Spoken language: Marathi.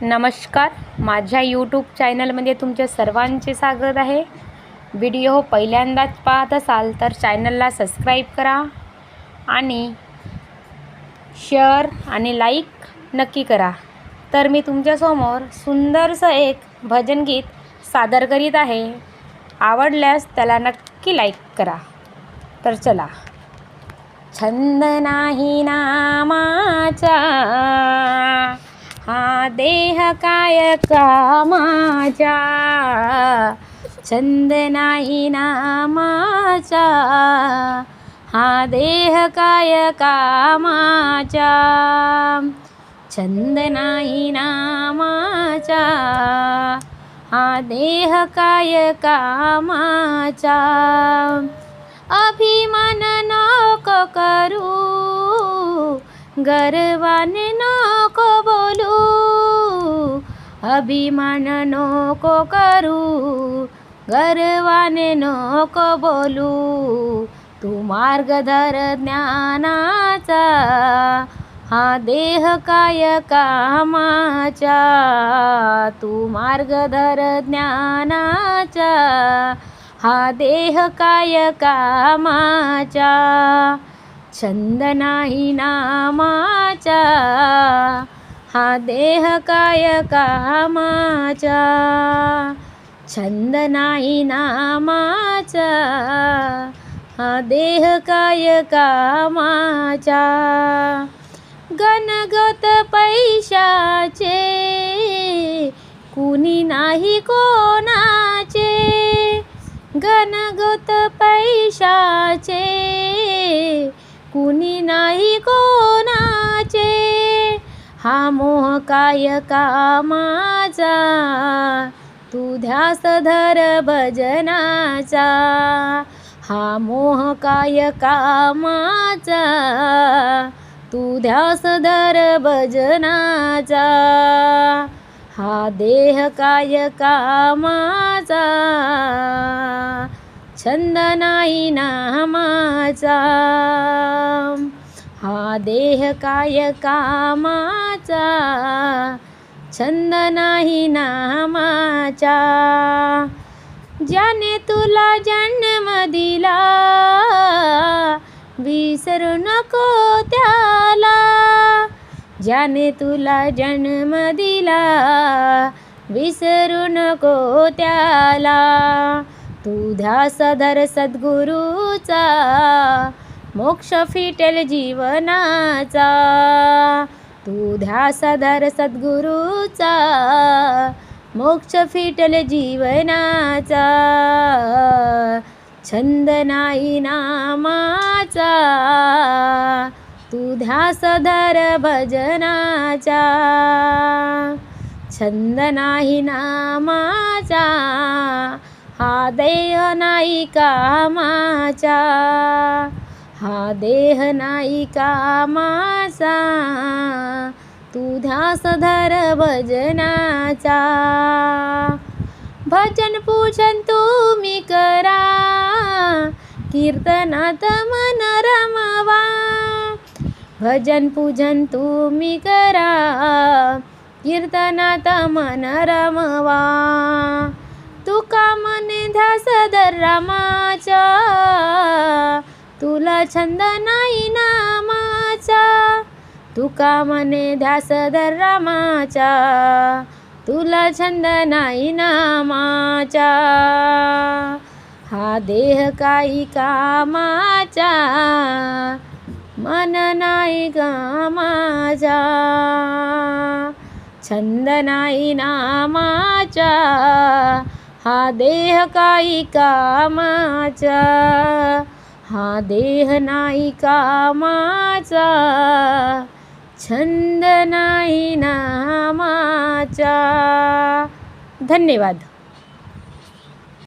नमस्कार, माझ्या यूट्यूब चॅनलमध्ये तुमचे सर्वांचे स्वागत आहे. व्हिडिओ पहिल्यांदाच पाहत असाल तर चॅनलला सबस्क्राईब करा आणि शेअर आणि लाईक नक्की करा. तर मी तुमच्यासमोर सुंदरसं एक भजन गीत सादर करीत आहे. आवडल्यास त्याला नक्की लाईक करा. तर चला. छंद नाही नामाचा, हा देह काय कामाचा. छंद नाही नामाचा, हा देह काय कामाचा. छंद नाही नामाचा, हा देह काय कामाचा. अभिमान नको करू, गर्वाने नको बोलू. अभिमान नको करू, गर्वाने नको बोलू. तू मार्ग धर ज्ञानाचा, हा देह काय कामाचा. तू मार्ग धर ज्ञानाचा, हा देह काय कामाचा. छंद नाही नामाचा, हा देह काय कामाचा. छंद नाही नामाचा, हा देह काय कामाचा. गणगत पैशाचे, कुणी नाही कोणाचे. गणगत पैशाचे, कुणी नाही कोणाचे. हा मोह काय कामाचा, तू ध्यास धर भजनाचा. हा मोह काय कामाचा, तू ध्यास धर भजनाचा. हा देह काय कामाचा, छंद नाही नामाचा. हा देह काय कामाचा, छंद नाही नामाचा. ज्याने तुला जन्म दिला, विसरू नको त्याला. ज्याने तुला जन्म दिला, विसरू नको त्याला. तू ध्यास धर सद्गुरूचा, मोक्ष फिटेल जीवनाचा. तू ध्यास धर सद्गुरूचा, मोक्ष फिटेल जीवनाचा. छंद नाही नामाचा, तू ध्यास धर भजनाचा. छंद नाही नामाचा, हा देह नाही कामाचा. हा देह नाही कामाचा, तू ध्यास धर भजनाचा. भजन पूजन तुम्ही करा, कीर्तनात मन रमवा. भजन पूजन तुम्ही करा, कीर्तनात मन रमवा. तुका मने ध्यास धर रामाचा, तुला छंद नाही नामाचा. तुका मने ध्यास धर रामाचा, तुला छंद नाही नामाचा. हा देह काही कामाचा, मन नाही कामाचा. छंद नाही नामाचा, हा देह काही कामाचा. हा देह नाही कामाचा, छंद नाही नामाचा. धन्यवाद.